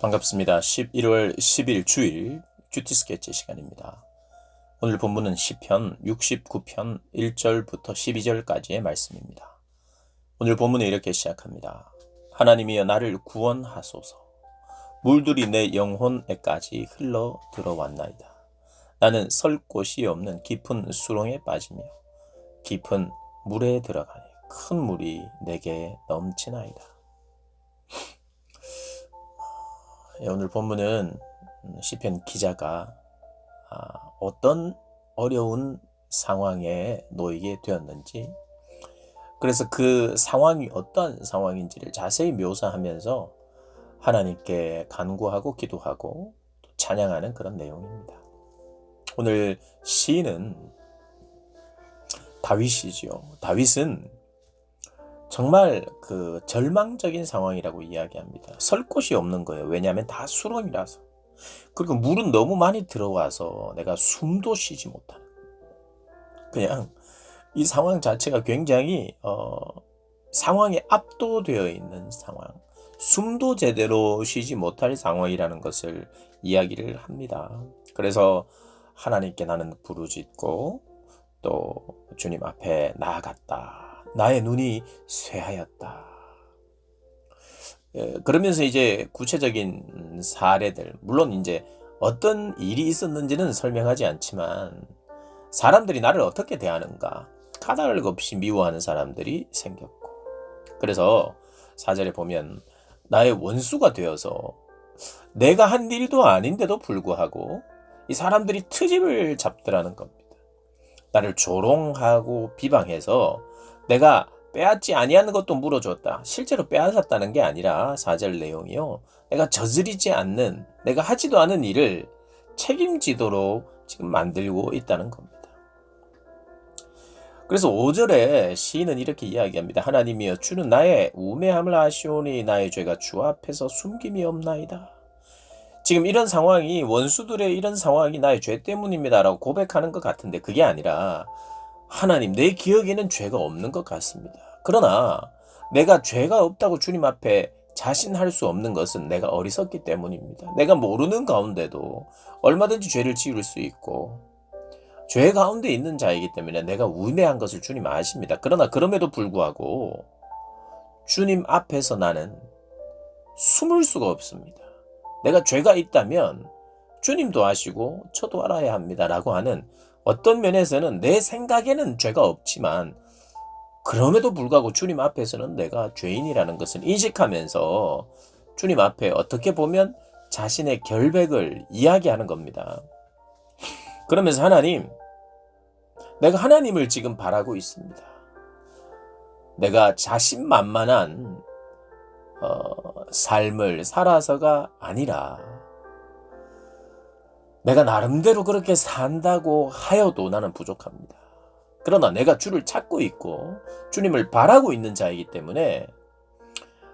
반갑습니다. 11월 10일 주일 큐티 스케치 시간입니다. 오늘 본문은 시편 69편 1절부터 12절까지의 말씀입니다. 오늘 본문은 이렇게 시작합니다. 하나님이여 나를 구원하소서. 물들이 내 영혼에까지 흘러 들어왔나이다. 나는 설 곳이 없는 깊은 수렁에 빠지며 깊은 물에 들어가니 큰 물이 내게 넘치나이다. 오늘 본문은 시편 기자가 어떤 어려운 상황에 놓이게 되었는지, 그래서 그 상황이 어떤 상황인지를 자세히 묘사하면서 하나님께 간구하고 기도하고 찬양하는 그런 내용입니다. 오늘 시인은 다윗이지요. 다윗은 정말 그 절망적인 상황이라고 이야기합니다. 설 곳이 없는 거예요. 왜냐하면 다 수렁이라서. 그리고 물은 너무 많이 들어와서 내가 숨도 쉬지 못하는. 그냥 이 상황 자체가 굉장히 상황에 압도되어 있는 상황. 숨도 제대로 쉬지 못할 상황이라는 것을 이야기를 합니다. 그래서 하나님께 나는 부르짖고 또 주님 앞에 나아갔다. 나의 눈이 쇠하였다. 그러면서 이제 구체적인 사례들, 물론 이제 어떤 일이 있었는지는 설명하지 않지만 사람들이 나를 어떻게 대하는가, 까닭 없이 미워하는 사람들이 생겼고, 그래서 4절에 보면 나의 원수가 되어서 내가 한 일도 아닌데도 불구하고 이 사람들이 트집을 잡더라는 겁니다. 나를 조롱하고 비방해서 내가 빼앗지 아니하는 것도 물어줬다. 실제로 빼앗았다는 게 아니라 4절 내용이요. 내가 저지르지 않는, 내가 하지도 않은 일을 책임지도록 지금 만들고 있다는 겁니다. 그래서 5절에 시인은 이렇게 이야기합니다. 하나님이여 주는 나의 우매함을 아시오니 나의 죄가 주 앞에서 숨김이 없나이다. 지금 이런 상황이, 원수들의 이런 상황이 나의 죄 때문입니다 라고 고백하는 것 같은데 그게 아니라 하나님, 내 기억에는 죄가 없는 것 같습니다. 그러나 내가 죄가 없다고 주님 앞에 자신할 수 없는 것은 내가 어리석기 때문입니다. 내가 모르는 가운데도 얼마든지 죄를 지을 수 있고 죄 가운데 있는 자이기 때문에 내가 우매한 것을 주님 아십니다. 그러나 그럼에도 불구하고 주님 앞에서 나는 숨을 수가 없습니다. 내가 죄가 있다면 주님도 아시고 저도 알아야 합니다 라고 하는, 어떤 면에서는 내 생각에는 죄가 없지만 그럼에도 불구하고 주님 앞에서는 내가 죄인이라는 것을 인식하면서 주님 앞에 어떻게 보면 자신의 결백을 이야기하는 겁니다. 그러면서 하나님, 내가 하나님을 지금 바라고 있습니다. 내가 자신만만한 삶을 살아서가 아니라 내가 나름대로 그렇게 산다고 하여도 나는 부족합니다. 그러나 내가 주를 찾고 있고 주님을 바라고 있는 자이기 때문에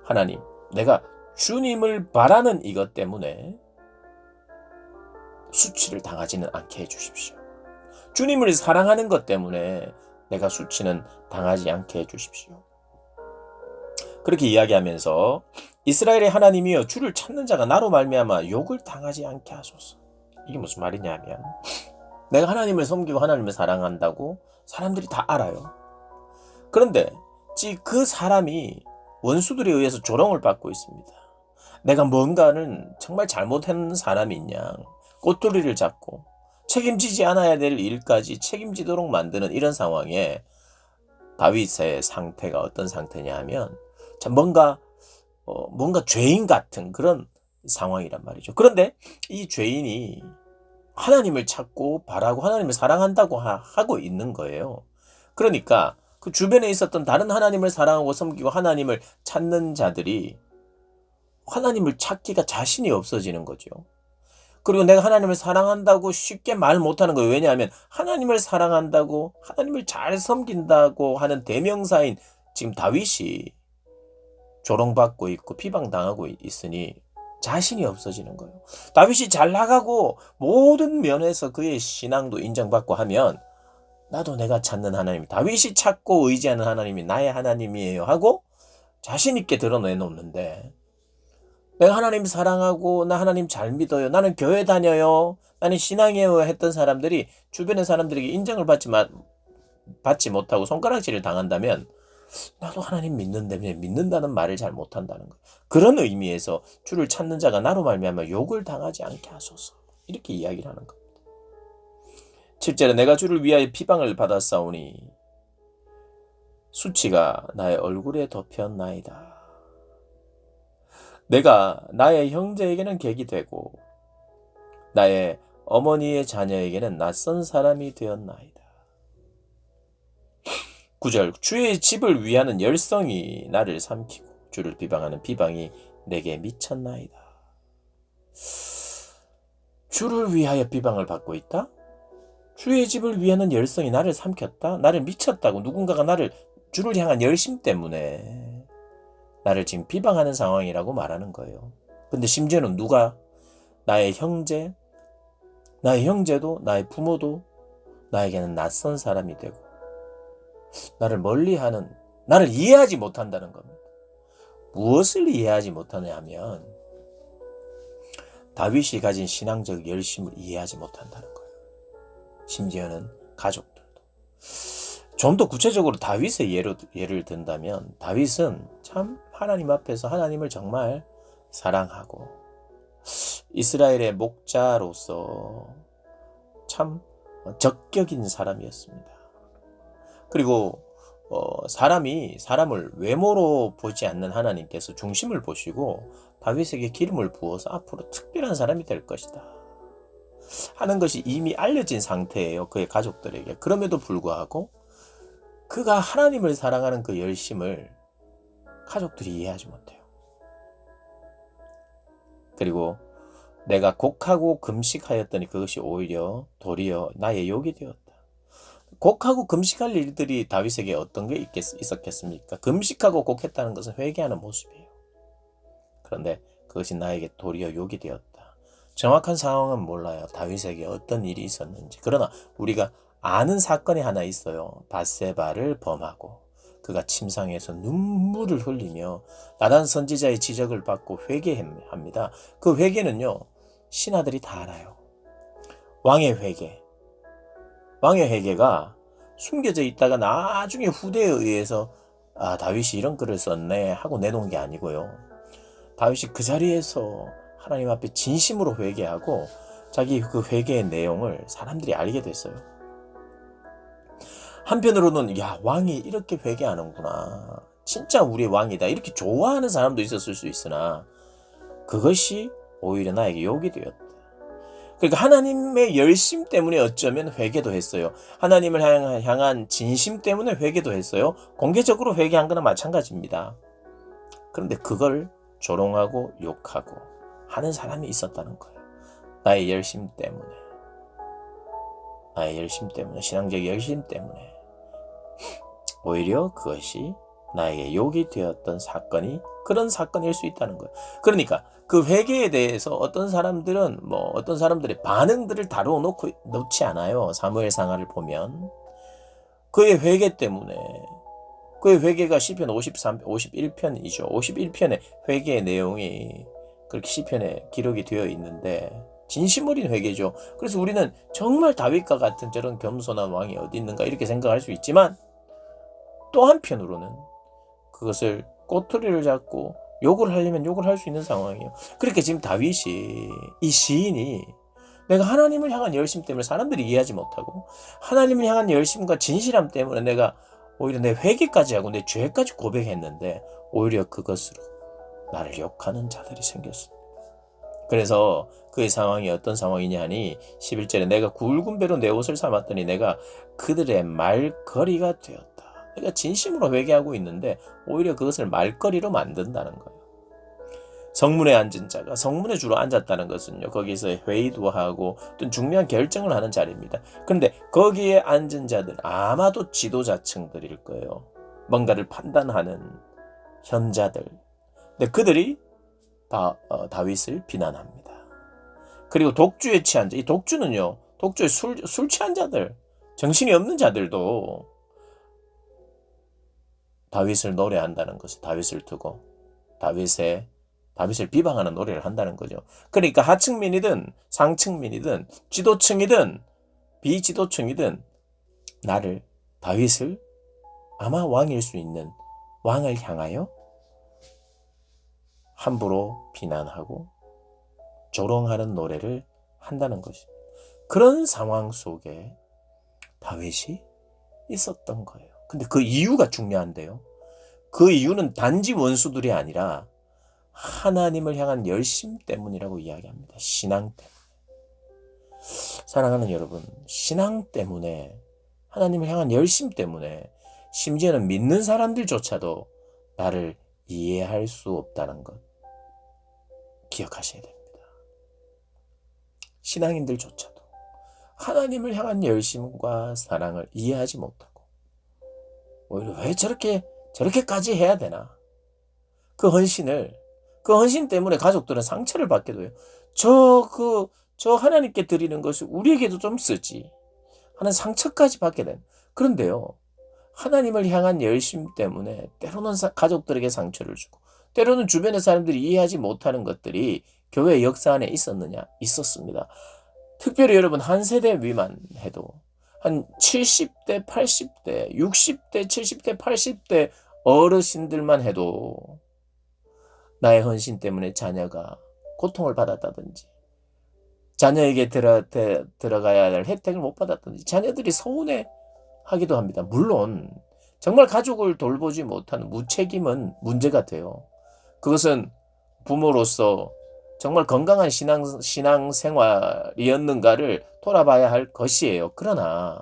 하나님, 내가 주님을 바라는 이것 때문에 수치를 당하지는 않게 해주십시오. 주님을 사랑하는 것 때문에 내가 수치는 당하지 않게 해주십시오. 그렇게 이야기하면서 이스라엘의 하나님이여 주를 찾는 자가 나로 말미암아 욕을 당하지 않게 하소서. 이게 무슨 말이냐면 내가 하나님을 섬기고 하나님을 사랑한다고 사람들이 다 알아요. 그런데 그 사람이 원수들에 의해서 조롱을 받고 있습니다. 내가 뭔가는 정말 잘못한 사람인 양 꼬투리를 잡고 책임지지 않아야 될 일까지 책임지도록 만드는 이런 상황에 다윗의 상태가 어떤 상태냐 하면 참 뭔가 죄인 같은 그런 상황이란 말이죠. 그런데 이 죄인이 하나님을 찾고 바라고 하나님을 사랑한다고 하고 있는 거예요. 그러니까 그 주변에 있었던 다른 하나님을 사랑하고 섬기고 하나님을 찾는 자들이 하나님을 찾기가 자신이 없어지는 거죠. 그리고 내가 하나님을 사랑한다고 쉽게 말 못하는 거예요. 왜냐하면 하나님을 사랑한다고, 하나님을 잘 섬긴다고 하는 대명사인 지금 다윗이 조롱받고 있고 비방당하고 있으니 자신이 없어지는 거예요. 다윗이 잘 나가고 모든 면에서 그의 신앙도 인정받고 하면 나도 내가 찾는 하나님, 다윗이 찾고 의지하는 하나님이 나의 하나님이에요 하고 자신 있게 드러내놓는데 내가 하나님 사랑하고 나 하나님 잘 믿어요. 나는 교회 다녀요. 나는 신앙이에요 했던 사람들이 주변의 사람들에게 인정을 받지 못하고 손가락질을 당한다면 나도 하나님 믿는데 왜 믿는다는 말을 잘 못한다는 거예요. 그런 의미에서 주를 찾는 자가 나로 말미암아 욕을 당하지 않게 하소서. 이렇게 이야기를 하는 겁니다. 7절에 내가 주를 위하여 비방을 받았사오니 수치가 나의 얼굴에 덮였나이다. 내가 나의 형제에게는 객이 되고 나의 어머니의 자녀에게는 낯선 사람이 되었나이다. 9절 주의 집을 위하는 열성이 나를 삼키고 주를 비방하는 비방이 내게 미쳤나이다. 주를 위하여 비방을 받고 있다? 주의 집을 위하는 열성이 나를 삼켰다? 나를 미쳤다고 누군가가 주를 향한 열심 때문에 나를 지금 비방하는 상황이라고 말하는 거예요. 근데 심지어는 누가? 나의 형제도 나의 부모도 나에게는 낯선 사람이 되고 나를 멀리하는, 나를 이해하지 못한다는 겁니다. 무엇을 이해하지 못하냐 하면 다윗이 가진 신앙적 열심을 이해하지 못한다는 거예요. 심지어는 가족들도. 좀 더 구체적으로 다윗의 예를 든다면 다윗은 참 하나님 앞에서 하나님을 정말 사랑하고 이스라엘의 목자로서 참 적격인 사람이었습니다. 그리고 사람을 외모로 보지 않는 하나님께서 중심을 보시고 다윗에게 기름을 부어서 앞으로 특별한 사람이 될 것이다 하는 것이 이미 알려진 상태예요. 그의 가족들에게. 그럼에도 불구하고 그가 하나님을 사랑하는 그 열심을 가족들이 이해하지 못해요. 그리고 내가 곡하고 금식하였더니 그것이 오히려 도리어 나의 욕이 되었다. 곡하고 금식할 일들이 다윗에게 어떤 게 있었겠습니까? 금식하고 곡했다는 것은 회개하는 모습이에요. 그런데 그것이 나에게 도리어 욕이 되었다. 정확한 상황은 몰라요. 다윗에게 어떤 일이 있었는지. 그러나 우리가 아는 사건이 하나 있어요. 밧세바를 범하고 그가 침상에서 눈물을 흘리며 나단 선지자의 지적을 받고 회개합니다. 그 회개는요, 신하들이 다 알아요. 왕의 회개가 숨겨져 있다가 나중에 후대에 의해서 다윗이 이런 글을 썼네 하고 내놓은 게 아니고요. 다윗이 그 자리에서 하나님 앞에 진심으로 회개하고 자기 그 회개의 내용을 사람들이 알게 됐어요. 한편으로는 왕이 이렇게 회개하는구나, 진짜 우리의 왕이다, 이렇게 좋아하는 사람도 있었을 수 있으나 그것이 오히려 나에게 욕이 되었다. 그러니까 하나님의 열심 때문에 어쩌면 회개도 했어요. 하나님을 향한 진심 때문에 회개도 했어요. 공개적으로 회개한 거나 마찬가지입니다. 그런데 그걸 조롱하고 욕하고 하는 사람이 있었다는 거예요. 나의 열심 때문에, 신앙적 열심 때문에 오히려 그것이 나에게 욕이 되었던 사건이 그런 사건일 수 있다는 거예요. 그러니까 그 회개에 대해서 어떤 사람들의 반응들을 다루어 놓지 않아요. 사무엘 상하를 보면 그의 회개 때문에, 그의 회개가 시편 51편이죠. 51편의 회개의 내용이 그렇게 시편에 기록이 되어 있는데 진심 어린 회개죠. 그래서 우리는 정말 다윗과 같은 저런 겸손한 왕이 어디 있는가 이렇게 생각할 수 있지만, 또 한편으로는 그것을 꼬투리를 잡고 욕을 하려면 욕을 할 수 있는 상황이에요. 그렇게 지금 다윗이, 이 시인이 내가 하나님을 향한 열심 때문에 사람들이 이해하지 못하고 하나님을 향한 열심과 진실함 때문에 내가 오히려 내 회개까지 하고 내 죄까지 고백했는데 오히려 그것으로 나를 욕하는 자들이 생겼습니다. 그래서 그의 상황이 어떤 상황이냐 하니 11절에 내가 굵은 배로 내 옷을 삼았더니 내가 그들의 말거리가 되었다. 내가 진심으로 회개하고 있는데 오히려 그것을 말거리로 만든다는 거예요. 성문에 앉은 자가, 성문에 주로 앉았다는 것은요, 거기서 회의도 하고 어떤 중요한 결정을 하는 자리입니다. 그런데 거기에 앉은 자들 아마도 지도자층들일 거예요. 뭔가를 판단하는 현자들. 근데 그들이 다윗을 비난합니다. 그리고 독주에 취한 자, 이 독주는요, 독주에 술 취한 자들, 정신이 없는 자들도 다윗을 노래한다는 것을, 다윗을 두고 다윗의 다윗을 비방하는 노래를 한다는 거죠. 그러니까 하층민이든 상층민이든 지도층이든 비지도층이든 나를, 다윗을, 아마 왕일 수 있는 왕을 향하여 함부로 비난하고 조롱하는 노래를 한다는 것입니다. 그런 상황 속에 다윗이 있었던 거예요. 근데 그 이유가 중요한데요. 그 이유는 단지 원수들이 아니라 하나님을 향한 열심 때문이라고 이야기합니다. 신앙 때문에. 사랑하는 여러분, 신앙 때문에, 하나님을 향한 열심 때문에, 심지어는 믿는 사람들조차도 나를 이해할 수 없다는 것 기억하셔야 됩니다. 신앙인들조차도 하나님을 향한 열심과 사랑을 이해하지 못하고 오히려 왜 저렇게까지 해야 되나? 그 헌신 때문에 가족들은 상처를 받기도 해요. 저 하나님께 드리는 것을 우리에게도 좀 쓰지 하는 상처까지 받게 된. 그런데요, 하나님을 향한 열심 때문에 때로는 가족들에게 상처를 주고 때로는 주변의 사람들이 이해하지 못하는 것들이 교회 역사 안에 있었느냐? 있었습니다. 특별히 여러분, 한 세대 위만 해도 한 70대, 80대, 60대, 70대, 80대 어르신들만 해도 나의 헌신 때문에 자녀가 고통을 받았다든지, 자녀에게 들어가야 할 혜택을 못 받았다든지, 자녀들이 서운해하기도 합니다. 물론 정말 가족을 돌보지 못하는 무책임은 문제가 돼요. 그것은 부모로서 정말 건강한 신앙생활이었는가를 돌아봐야 할 것이에요. 그러나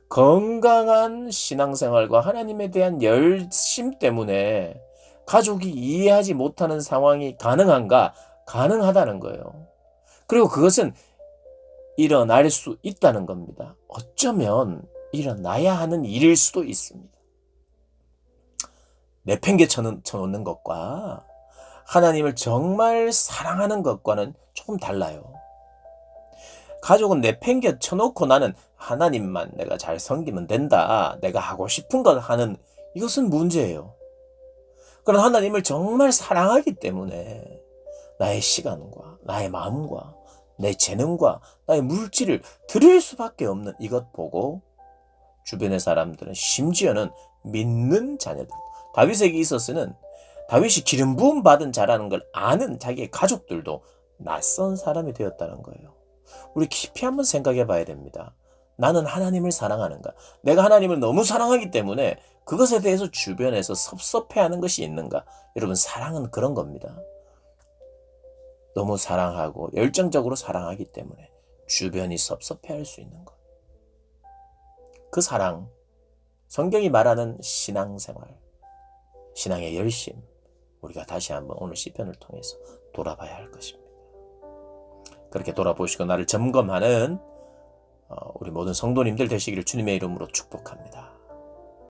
건강한 신앙생활과 하나님에 대한 열심 때문에 가족이 이해하지 못하는 상황이 가능한가? 가능하다는 거예요. 그리고 그것은 일어날 수 있다는 겁니다. 어쩌면 일어나야 하는 일일 수도 있습니다. 내팽개쳐놓는 것과 하나님을 정말 사랑하는 것과는 조금 달라요. 가족은 내팽개쳐놓고 나는 하나님만 내가 잘 섬기면 된다, 내가 하고 싶은 걸 하는, 이것은 문제예요. 그러나 하나님을 정말 사랑하기 때문에 나의 시간과 나의 마음과 내 재능과 나의 물질을 드릴 수밖에 없는 이것 보고 주변의 사람들은, 심지어는 믿는 자녀들, 다윗에게 있어서는 다윗이 기름 부음 받은 자라는 걸 아는 자기의 가족들도 낯선 사람이 되었다는 거예요. 우리 깊이 한번 생각해 봐야 됩니다. 나는 하나님을 사랑하는가? 내가 하나님을 너무 사랑하기 때문에 그것에 대해서 주변에서 섭섭해하는 것이 있는가? 여러분, 사랑은 그런 겁니다. 너무 사랑하고 열정적으로 사랑하기 때문에 주변이 섭섭해할 수 있는 것. 그 사랑, 성경이 말하는 신앙생활, 신앙의 열심, 우리가 다시 한번 오늘 시편을 통해서 돌아봐야 할 것입니다. 그렇게 돌아보시고 나를 점검하는 우리 모든 성도님들 되시기를 주님의 이름으로 축복합니다.